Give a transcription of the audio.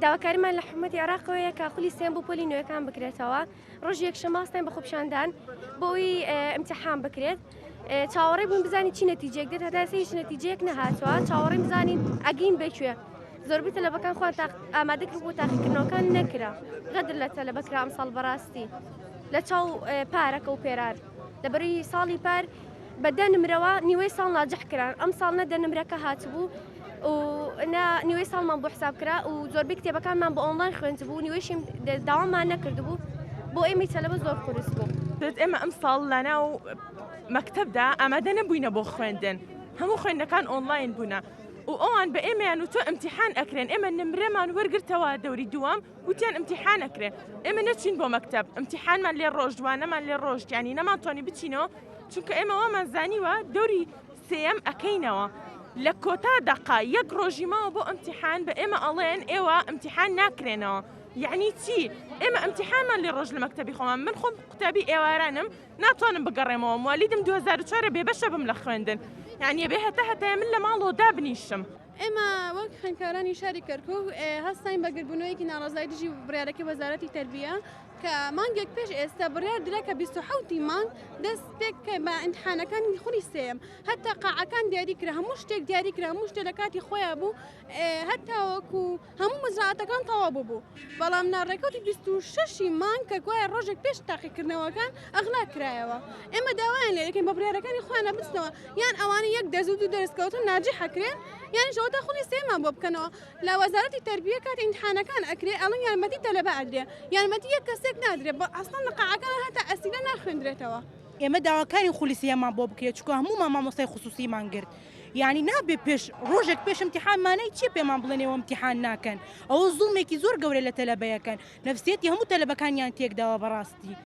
داواکاریمان لە حکوومەتی عێراقەوەیە کە خولی سێم بۆ پۆلی نوێیەکان بکرێتەوە ڕۆژی یەکشەمماستین بە خۆپشاندان بۆی ئیمتیحان بکرێت چاوەڕێ بوون بزانین چی نەتیجەیەک دێت هەتا ئێستا هیچ نەتیجەیەک نەهاتووە چاوەڕێ بزانین ئەگەین بکوێ زۆربەی تەلەبەکان خۆیان ئامادەکرد بۆ تاقیکردنەوەکان نەکرا غەدر لە تەلەبەکرا ئەمساڵ بەڕاستی لە چاو پارەکە و پێرار لەبەروی ساڵی پار بە دە نمرەوە نیوەی ساڵ ناجح کران ئەم ساڵ نە دە نمرەکە هاتبوو و نیوەی ساڵمان بۆ حساب کرا و زۆربەی کتێبەکانمان بە ئۆنلاین خوێند بوو نیوەیشیم داوامان نەکردبوو بۆ ئێمەی تەلەبە زۆر قورس بوو. ئێمە ئەم ساڵ لەناو مەکتەبدا ئامادە نەبووینە بۆ خوێندن هەموو خوێندەکان ئۆنلاین بوونە و ئەوان بە ئێمەیان و تۆ ئیمتیحان ئەکرێن ئێمە نمرەمان وەرگرتەوە دەوری دووەم وتیان ئیمتیحان ئەکرێن ئێمە نەچین بۆ مەکتەب ئیمتیحانمان لێ ڕۆژدوانەمان لێ ڕۆژ یانی نەمانتوانی بچینەوە چونکە ئێمە وەمان زانیوە دەوری سێەم ئەکەینەوە لە کۆتا دەقا یەک ڕۆژی ماوە بۆ ئیمتیحان بە ئێمە ئەڵێن ئێوە ئیمتیحان ناکرێنەوە یعنی چی ئێمە ئیمتیحانمان لێ ڕۆژ لە مەکتەبی خۆمان من خۆم قوتابی ئێوارانم ناتوانم بگەڕێمەوە موالیدم 2004 بێبەشە بم لە خوێندن یعنی بێ هەتا من لە ماڵەوە دابنیشم. ئێمە وەک خوێندکارانی شاری کەرکوو هەستین بەگربوونەوەیەکی ناڕازای دژی بڕیارەکەی وەزارەتی تەربیە کە مانگێک پێش ئێستا بڕیار درا کە 27 مانگ دەست پێک بە ئیمتیحانەکانی خولی سێم هەتا قاعەکان دیاری کرا هەموو شتێک دیاری کرا هەموو شتێک لە کاتی خۆیان بوو هەتا وەکو هەموو مزرعەتەکان تەواو بوو بەڵام ناڕێکەوتی 26 مانگ کە گوایە ڕۆژێک پێش تاقیکردنەوەکان ئەغلا کرایەوە ئێمە داوایان لێ دەکەین بە بڕیارەکانی خۆیانە بچنەوە یان ئەوانە یەک دەست و دوو دەرسکەوتن ناجحەکرێن یانی شەوەتا خولی سێمان بۆ بکەنەوە لە وەزارەتی تەربیە کاتی ئیمتیحانەکان ئەکرێ ئەڵەن یارمەتی تەلەبە ئەدرێ یارمەتی یەک کەسێک نادرێت بە ئەسڵان لە قاعەکان هەتا ئەسیلە ناخوێندرێتەوە. ئێمە داواکاری خولی سێمان بۆ بکرێت چکە هەموومان مامۆستای خوسوسیمان گرت یعنی نابێ پێش ڕۆژێک پێش ئیمتیحانمانەی چی پێمان بڵێنەوە ئیمتیحان ناکەن ئەوە زوڵمێکی زۆر گەورە لە تەلەبەیەکەن نەفسیەتی هەموو تەلەبەکانیان تێکداوە بەڕاستی.